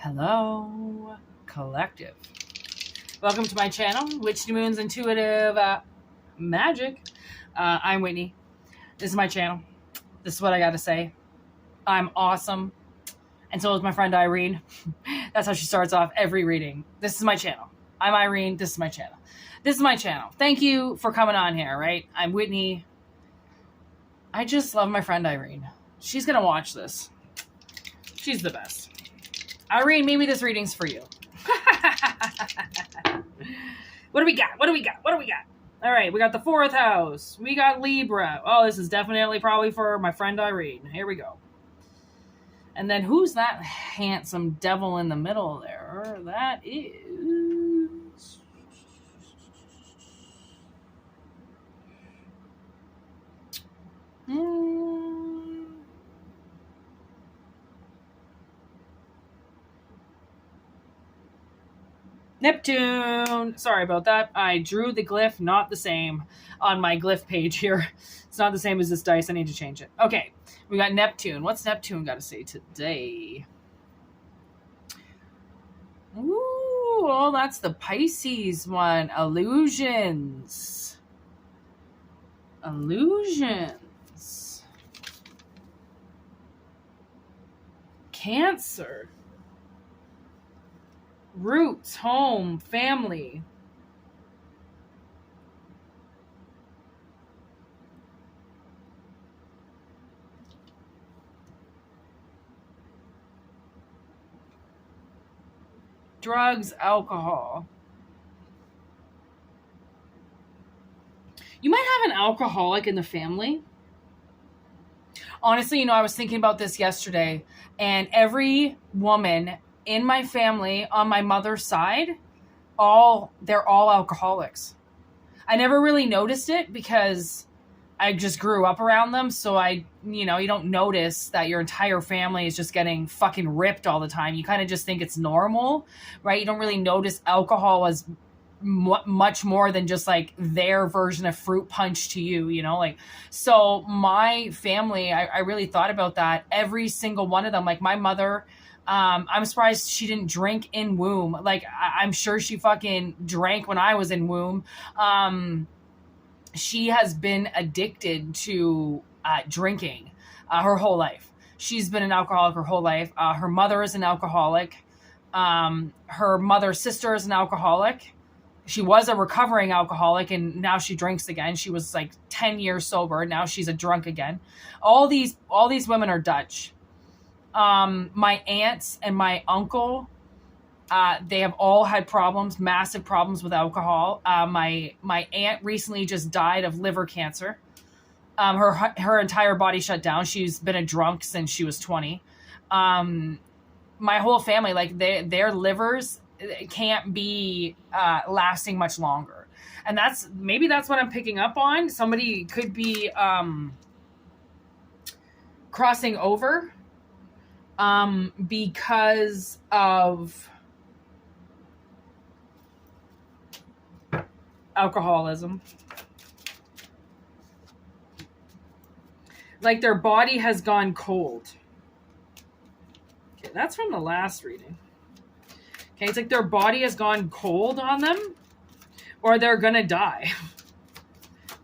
Hello, collective. Welcome to my channel, Whitney Moon's Intuitive Magic. I'm Whitney. This is my channel. This is what I got to say. I'm awesome. And so is my friend Irene. That's how she starts off every reading. This is my channel. I'm Irene. This is my channel. This is my channel. Thank you for coming on here, right? I'm Whitney. I just love my friend Irene. She's going to watch this. She's the best. Irene, maybe this reading's for you. What do we got? What do we got? What do we got? All right, we got the 4th house. We got Libra. Oh, this is definitely probably for my friend Irene. Here we go. And then who's that handsome devil in the middle there? That is... Neptune. Sorry about that. I drew the glyph, not the same on my glyph page here. It's not the same as this dice. I need to change it. Okay, we got Neptune. What's Neptune got to say today? Ooh, oh, that's the Pisces one. Illusions. Illusions. Cancer. Roots, home, family. Drugs, alcohol. You might have an alcoholic in the family. Honestly, I was thinking about this yesterday, and every woman in my family on my mother's side, they're all alcoholics. I never really noticed it because I just grew up around them. So you don't notice that your entire family is just getting fucking ripped all the time. You kind of just think it's normal, right? You don't really notice alcohol as much more than just like their version of fruit punch to you, so my family, I really thought about that. Every single one of them, like my mother, I'm surprised she didn't drink in womb. Like, I'm sure she fucking drank when I was in womb. She has been addicted to drinking her whole life. She's been an alcoholic her whole life. Her mother is an alcoholic. Her mother's sister is an alcoholic. She was a recovering alcoholic, and now she drinks again. She was like 10 years sober. Now she's a drunk again. All these women are Dutch. My aunts and my uncle, they have all had problems, massive problems with alcohol. My aunt recently just died of liver cancer. Her entire body shut down. She's been a drunk since she was 20. My whole family, like their livers can't be lasting much longer. And maybe that's what I'm picking up on. Somebody could be crossing over because of alcoholism. Like their body has gone cold. Okay, that's from the last reading. Okay, it's like their body has gone cold on them, or they're gonna die.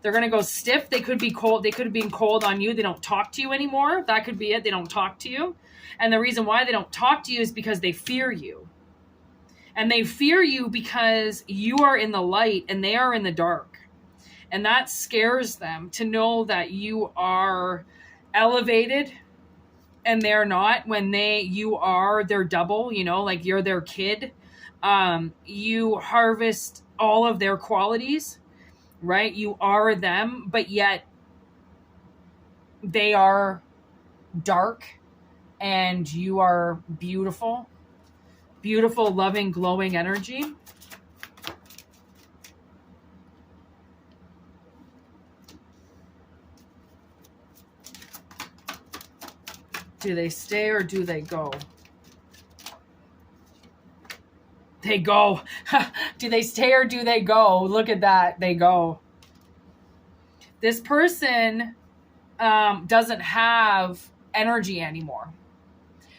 They're going to go stiff. They could be cold. They could have been cold on you. They don't talk to you anymore. That could be it. They don't talk to you. And the reason why they don't talk to you is because they fear you. And they fear you because you are in the light and they are in the dark. And that scares them to know that you are elevated and they're not. When you are their double, like you're their kid. You harvest all of their qualities. Right? You are them, but yet they are dark and you are beautiful, beautiful, loving, glowing energy. Do they stay or do they go? They go. Do they stay or do they go? Look at that. They go. This person doesn't have energy anymore.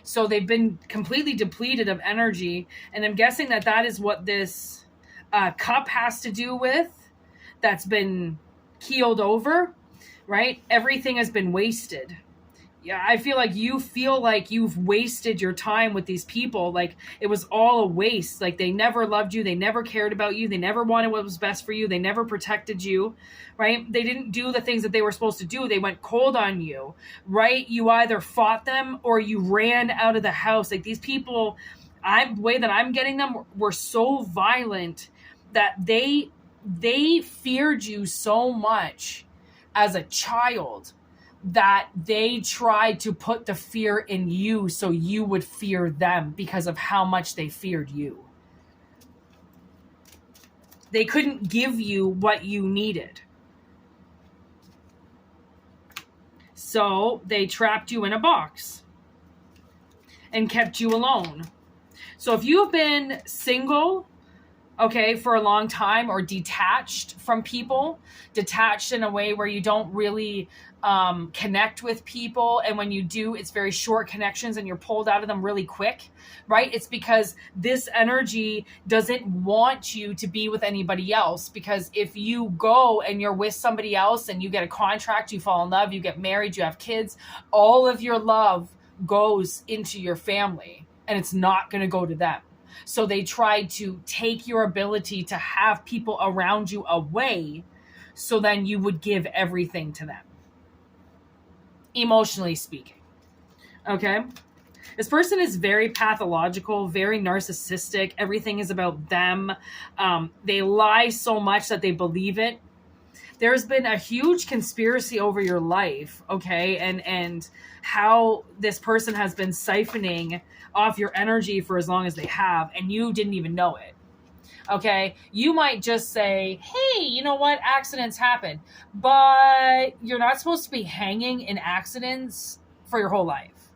So they've been completely depleted of energy. And I'm guessing that that is what this cup has to do with, that's been keeled over, right? Everything has been wasted. Yeah, I feel like you've wasted your time with these people. Like it was all a waste. Like they never loved you. They never cared about you. They never wanted what was best for you. They never protected you, right? They didn't do the things that they were supposed to do. They went cold on you, right? You either fought them or you ran out of the house. Like these people, the way that I'm getting them, were so violent that they feared you so much as a child that they tried to put the fear in you so you would fear them because of how much they feared you. They couldn't give you what you needed. So they trapped you in a box and kept you alone. So if you've been single, okay, for a long time, or detached from people, detached in a way where you don't really connect with people, and when you do, it's very short connections and you're pulled out of them really quick, right? It's because this energy doesn't want you to be with anybody else, because if you go and you're with somebody else and you get a contract, you fall in love, you get married, you have kids, all of your love goes into your family and it's not going to go to them. So they tried to take your ability to have people around you away, so then you would give everything to them, emotionally speaking. Okay? This person is very pathological, very narcissistic. Everything is about them. They lie so much that they believe it. There's been a huge conspiracy over your life, okay? And how this person has been siphoning off your energy for as long as they have, and you didn't even know it. Okay, you might just say, hey, you know what? Accidents happen. But you're not supposed to be hanging in accidents for your whole life.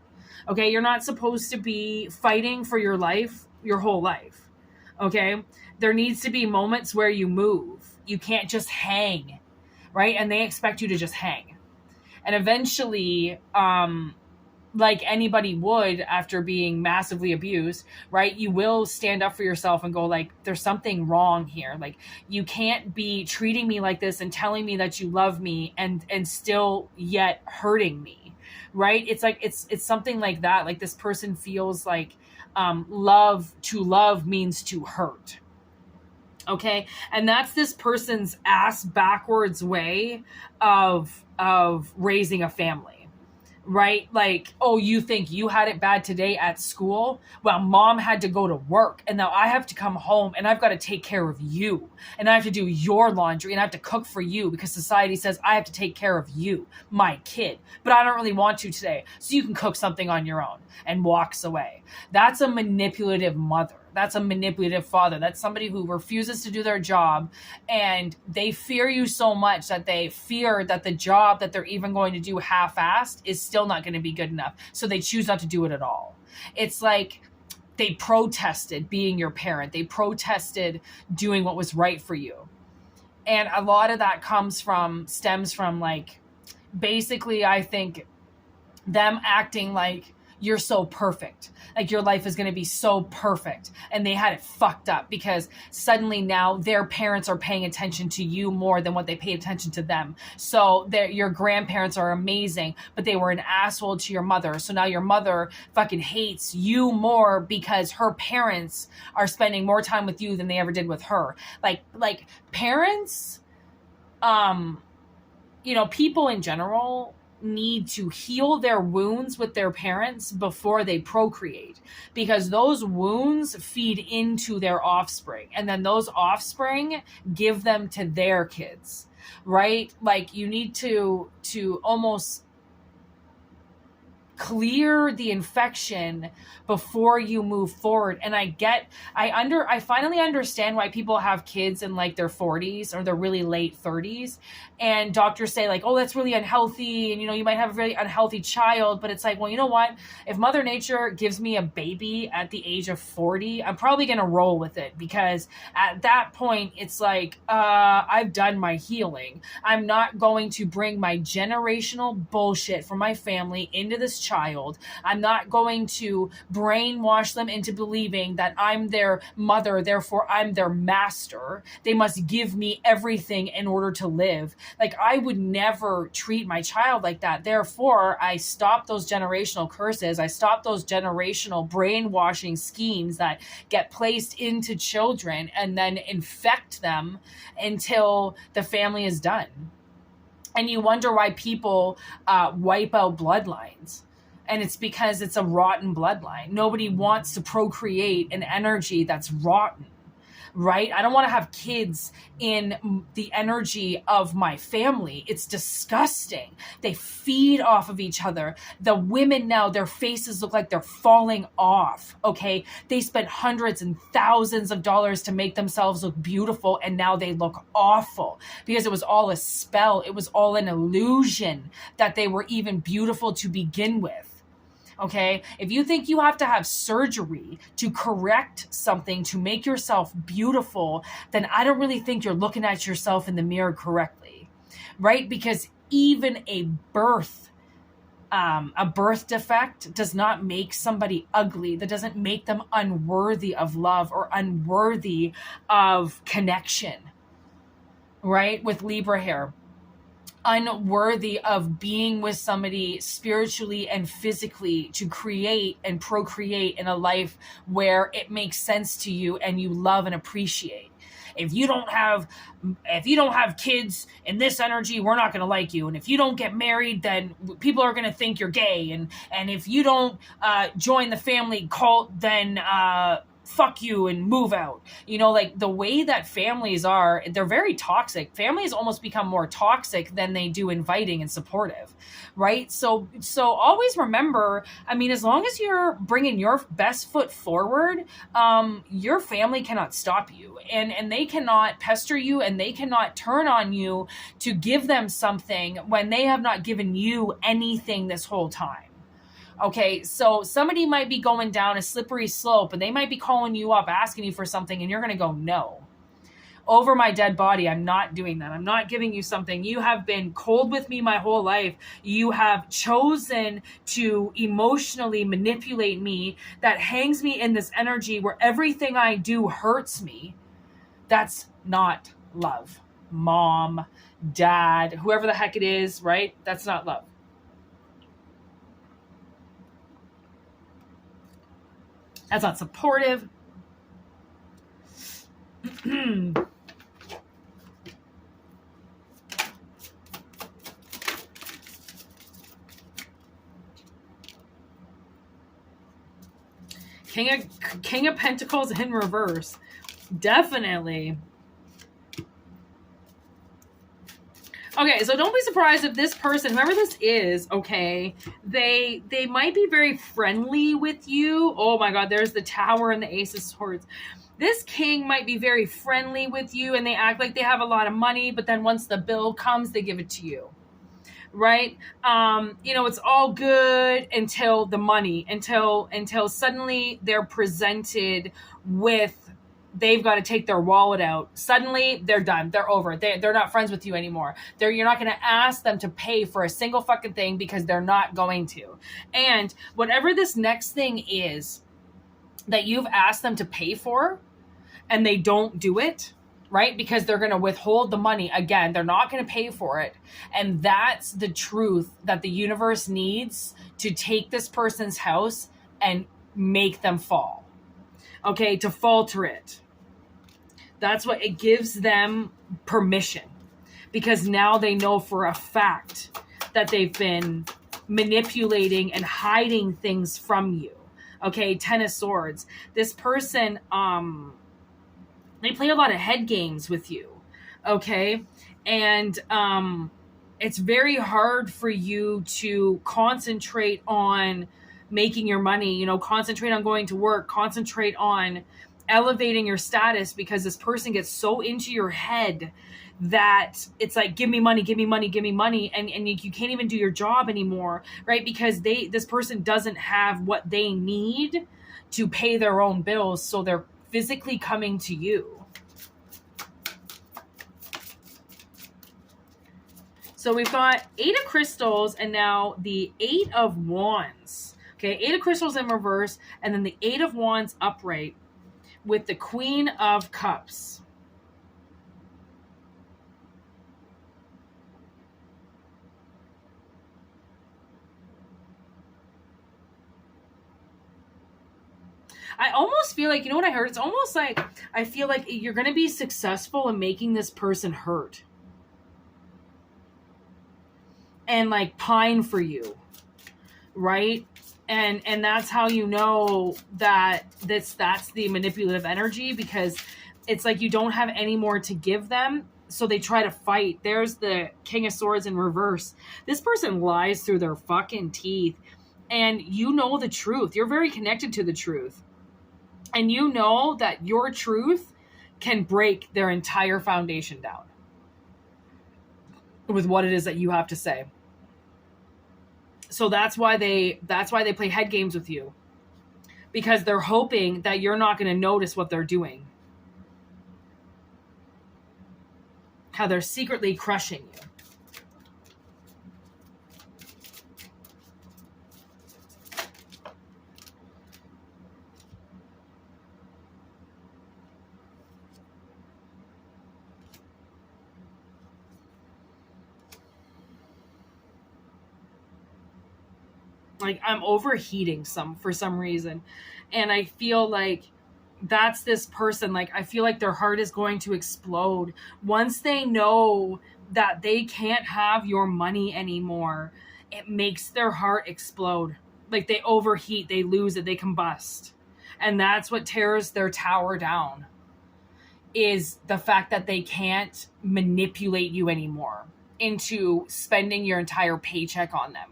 Okay, you're not supposed to be fighting for your life your whole life. Okay, there needs to be moments where you move. You can't just hang, right? And they expect you to just hang. And eventually, like anybody would after being massively abused, right? You will stand up for yourself and go like, there's something wrong here. Like you can't be treating me like this and telling me that you love me and still yet hurting me, right? It's like, it's something like that. Like this person feels like love means to hurt. Okay. And that's this person's ass backwards way of raising a family. Right? Like, oh, you think you had it bad today at school? Well, mom had to go to work and now I have to come home and I've got to take care of you and I have to do your laundry and I have to cook for you because society says I have to take care of you, my kid, but I don't really want to today. So you can cook something on your own, and walks away. That's a manipulative mother. That's a manipulative father. That's somebody who refuses to do their job, and they fear you so much that they fear that the job that they're even going to do half-assed is still not going to be good enough. So they choose not to do it at all. It's like they protested being your parent. They protested doing what was right for you. And a lot of that stems from like, basically, I think them acting like you're so perfect. Like your life is going to be so perfect. And they had it fucked up because suddenly now their parents are paying attention to you more than what they pay attention to them. So your grandparents are amazing, but they were an asshole to your mother. So now your mother fucking hates you more because her parents are spending more time with you than they ever did with her. Like parents, people in general need to heal their wounds with their parents before they procreate, because those wounds feed into their offspring, and then those offspring give them to their kids, right? Like you need to almost clear the infection before you move forward. And I finally understand why people have kids in like their 40s or their really late 30s, and doctors say like, oh, that's really unhealthy, and you might have a really unhealthy child. But it's like, well, you know what, if Mother Nature gives me a baby at the age of 40, I'm probably gonna roll with it, because at that point it's like, I've done my healing. I'm not going to bring my generational bullshit from my family into this child child. I'm not going to brainwash them into believing that I'm their mother, therefore I'm their master. They must give me everything in order to live. Like, I would never treat my child like that. Therefore, I stop those generational curses. I stop those generational brainwashing schemes that get placed into children and then infect them until the family is done. And you wonder why people wipe out bloodlines. And it's because it's a rotten bloodline. Nobody wants to procreate an energy that's rotten, right? I don't want to have kids in the energy of my family. It's disgusting. They feed off of each other. The women now, their faces look like they're falling off, okay? They spent hundreds and thousands of dollars to make themselves look beautiful, and now they look awful because it was all a spell. It was all an illusion that they were even beautiful to begin with. Okay, if you think you have to have surgery to correct something to make yourself beautiful, then I don't really think you're looking at yourself in the mirror correctly, right? Because even a birth defect does not make somebody ugly. That doesn't make them unworthy of love or unworthy of connection, right? With Libra here. Unworthy of being with somebody spiritually and physically to create and procreate in a life where it makes sense to you and you love and appreciate. If you don't have kids in this energy, we're not going to like you. And if you don't get married, then people are going to think you're gay. And if you don't join the family cult, then fuck you and move out. You know, like the way that families are, they're very toxic. Families almost become more toxic than they do inviting and supportive, right? So always remember, I mean, as long as you're bringing your best foot forward, your family cannot stop you, and they cannot pester you, and they cannot turn on you to give them something when they have not given you anything this whole time. Okay, so somebody might be going down a slippery slope and they might be calling you up, asking you for something, and you're going to go, no. Over my dead body, I'm not doing that. I'm not giving you something. You have been cold with me my whole life. You have chosen to emotionally manipulate me. That hangs me in this energy where everything I do hurts me. That's not love. Mom, dad, whoever the heck it is, right? That's not love. That's not supportive. King of Pentacles in reverse. Definitely. Okay, so don't be surprised if this person, whoever this is, okay, they might be very friendly with you. Oh my God, there's the Tower and the Ace of Swords. This king might be very friendly with you and they act like they have a lot of money, but then once the bill comes, they give it to you, right? You know, it's all good until the money, until suddenly they're presented with, they've got to take their wallet out. Suddenly, they're done. They're over. They're not friends with you anymore. You're not going to ask them to pay for a single fucking thing because they're not going to. And whatever this next thing is that you've asked them to pay for and they don't do it, right? Because they're going to withhold the money. Again, they're not going to pay for it. And that's the truth that the universe needs to take this person's house and make them fall. Okay, to falter it. That's what it gives them permission, because now they know for a fact that they've been manipulating and hiding things from you. Okay, Ten of Swords. This person, they play a lot of head games with you. Okay, and it's very hard for you to concentrate on making your money, you know, concentrate on going to work, concentrate on elevating your status, because this person gets so into your head that it's like, give me money, give me money, give me money. And you can't even do your job anymore, right? Because this person doesn't have what they need to pay their own bills. So they're physically coming to you. So we've got 8 of crystals and now the 8 of wands. Okay, 8 of crystals in reverse and then the 8 of wands upright with the Queen of Cups. I almost feel like, you know what I heard? It's almost like I feel like you're going to be successful in making this person hurt. And like pine for you. Right? And that's how you know that that's the manipulative energy, because it's like you don't have any more to give them, so they try to fight. There's the King of Swords in reverse. This person lies through their fucking teeth, and you know the truth. You're very connected to the truth, and you know that your truth can break their entire foundation down with what it is that you have to say. So that's why they play head games with you, because they're hoping that you're not going to notice what they're doing. How they're secretly crushing you. Like I'm overheating for some reason. And I feel like that's this person. Like I feel like their heart is going to explode once they know that they can't have your money anymore. It makes their heart explode. Like they overheat, they lose it, they combust. And that's what tears their tower down, is the fact that they can't manipulate you anymore into spending your entire paycheck on them.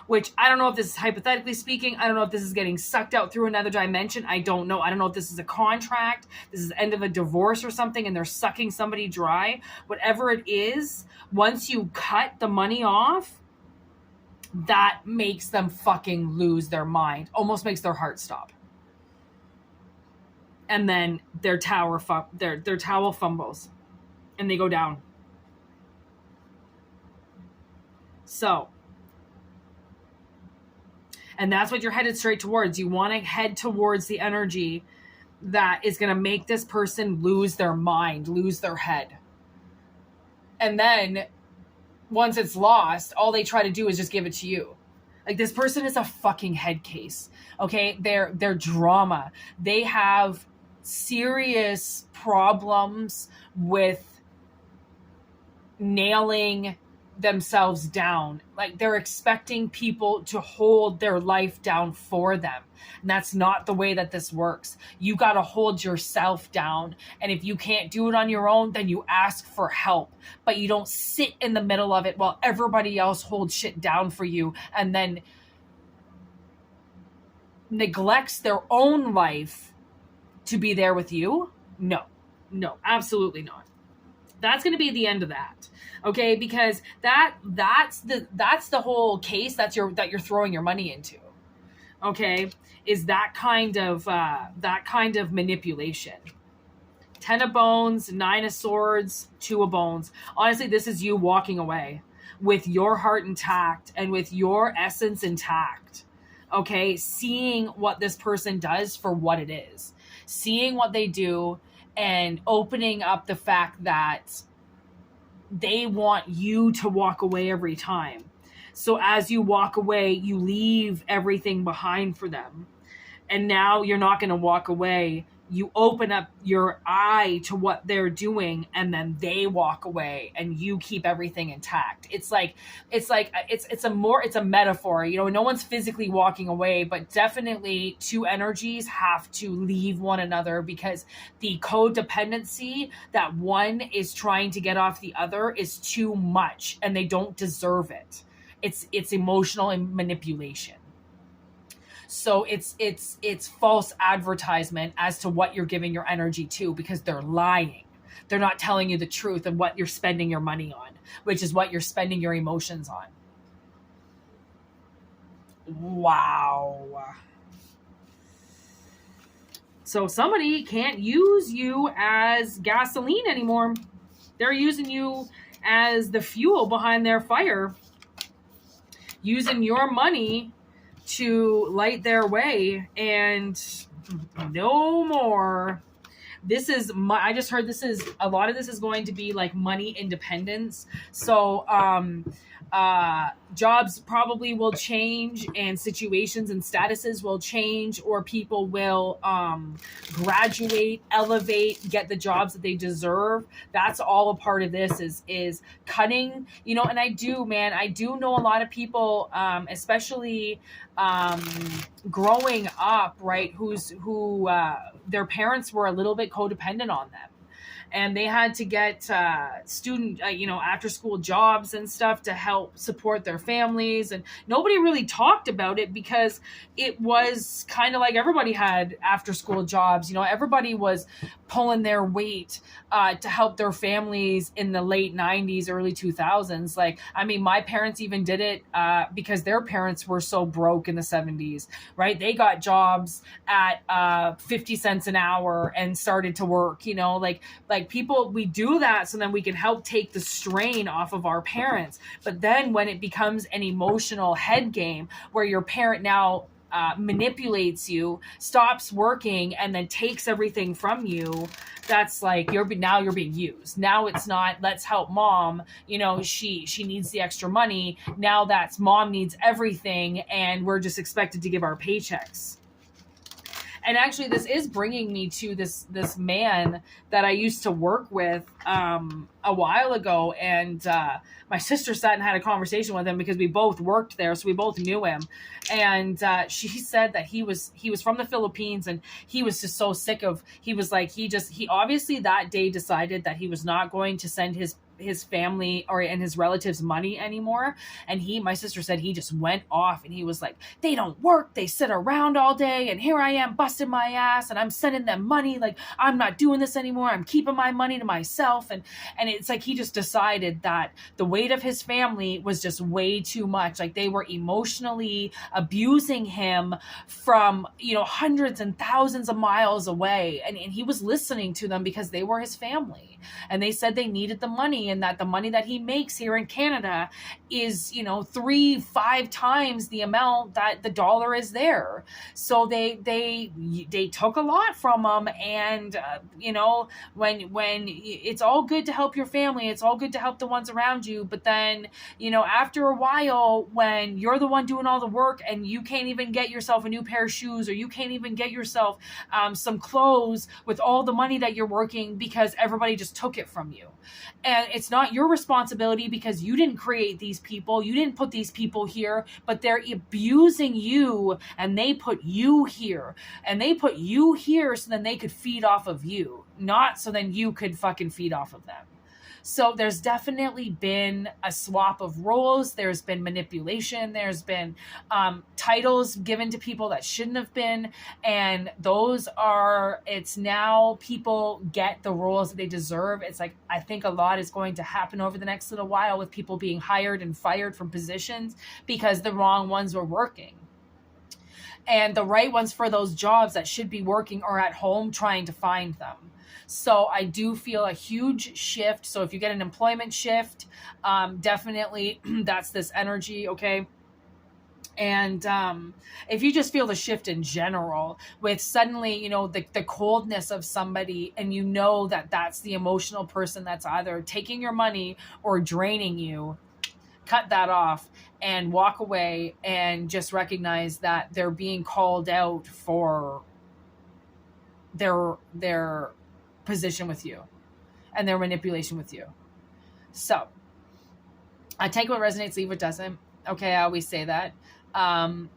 Which I don't know if this is hypothetically speaking. I don't know if this is getting sucked out through another dimension. I don't know. I don't know if this is a contract. This is the end of a divorce or something and they're sucking somebody dry. Whatever it is, once you cut the money off, that makes them fucking lose their mind. Almost makes their heart stop. And then their towel fumbles. And they go down. So... and that's what you're headed straight towards. You want to head towards the energy that is going to make this person lose their mind, lose their head. And then once it's lost, all they try to do is just give it to you. Like this person is a fucking head case. Okay. They're drama. They have serious problems with nailing themselves down. Like they're expecting people to hold their life down for them. And that's not the way that this works. You got to hold yourself down. And if you can't do it on your own, then you ask for help. But you don't sit in the middle of it while everybody else holds shit down for you and then neglects their own life to be there with you. No, absolutely not. That's going to be the end of that. Okay, because that's the whole case that you're throwing your money into. Okay, is that kind of manipulation. 10 of bones, 9 of swords, 2 of bones. Honestly, this is you walking away with your heart intact and with your essence intact. Okay, seeing what this person does for what it is, seeing what they do, and opening up the fact that they want you to walk away every time. So as you walk away, you leave everything behind for them. And now you're not going to walk away. You open up your eye to what they're doing, and then they walk away and you keep everything intact. It's a metaphor, you know, no one's physically walking away, but definitely two energies have to leave one another, because the codependency that one is trying to get off the other is too much and they don't deserve it. It's emotional manipulation. So it's false advertisement as to what you're giving your energy to, because they're lying. They're not telling you the truth of what you're spending your money on, which is what you're spending your emotions on. Wow. So somebody can't use you as gasoline anymore. They're using you as the fuel behind their fire, using your money to light their way. And no more. This is I just heard a lot of this is going to be like money independence. So jobs probably will change, and situations and statuses will change, or people will graduate, elevate, get the jobs that they deserve. That's all a part of this is cutting, and I do know a lot of people, especially growing up, right, who their parents were a little bit codependent on them, and they had to get student after school jobs and stuff to help support their families, and nobody really talked about it because it was kind of like everybody had after school jobs. Everybody was pulling their weight to help their families in the late 90s, early 2000s. Like, I mean, my parents even did it because their parents were so broke in the 70s, right? They got jobs at 50 cents an hour and started to work, like people, we do that so then we can help take the strain off of our parents. But then when it becomes an emotional head game where your parent now manipulates you, stops working, and then takes everything from you, that's like you're being used. Now it's not, let's help mom, she needs the extra money. Now that's mom needs everything, and we're just expected to give our paychecks. And actually, this is bringing me to this man that I used to work with a while ago, and my sister sat and had a conversation with him because we both worked there, so we both knew him. And she said that he was from the Philippines, and he was just so sick of. He was like, he obviously that day decided that he was not going to send his family and his relatives money anymore. And my sister said he just went off, and he was like, they don't work, they sit around all day, and here I am busting my ass, and I'm sending them money. Like, I'm not doing this anymore, I'm keeping my money to myself. And it's like he just decided that the weight of his family was just way too much. Like, they were emotionally abusing him from hundreds and thousands of miles away, and he was listening to them because they were his family, and they said they needed the money, and that the money that he makes here in Canada is 3-5 times the amount that the dollar is there. So they took a lot from him. And when it's all good to help your family, it's all good to help the ones around you, but then after a while, when you're the one doing all the work and you can't even get yourself a new pair of shoes, or you can't even get yourself some clothes with all the money that you're working because everybody just took it from you. And it's not your responsibility because you didn't create these people. You didn't put these people here, but they're abusing you, and they put you here. And they put you here so then they could feed off of you, not so then you could fucking feed off of them. So there's definitely been a swap of roles. There's been manipulation. There's been titles given to people that shouldn't have been. And it's now people get the roles that they deserve. It's like, I think a lot is going to happen over the next little while with people being hired and fired from positions because the wrong ones were working. And the right ones for those jobs that should be working are at home trying to find them. So I do feel a huge shift. So if you get an employment shift, definitely that's this energy, okay? And if you just feel the shift in general with suddenly, the coldness of somebody, and that that's the emotional person that's either taking your money or draining you, cut that off and walk away and just recognize that they're being called out for their position with you and their manipulation with you. So I take what resonates, leave what doesn't. Okay, I always say that.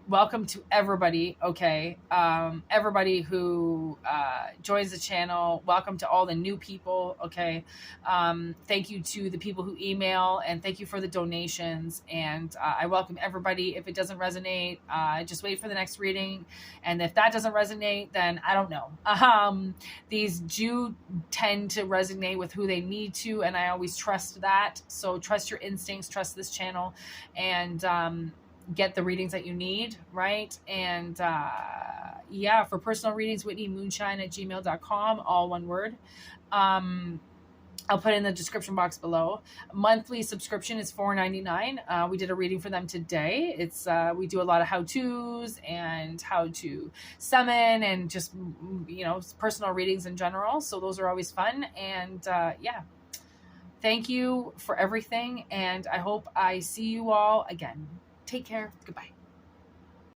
Welcome to everybody, okay? Everybody who joins the channel. Welcome to all the new people, okay? Thank you to the people who email, and thank you for the donations. And I welcome everybody. If it doesn't resonate, just wait for the next reading. And if that doesn't resonate, then I don't know. These do tend to resonate with who they need to, and I always trust that. So trust your instincts, trust this channel, and get the readings that you need, right? And for personal readings, whitneymoonshine@gmail.com, all one word. I'll put it in the description box below. Monthly subscription is $4.99. We did a reading for them today. It's we do a lot of how-tos and how to summon and just, you know, personal readings in general. So those are always fun. And yeah, thank you for everything. And I hope I see you all again. Take care. Goodbye.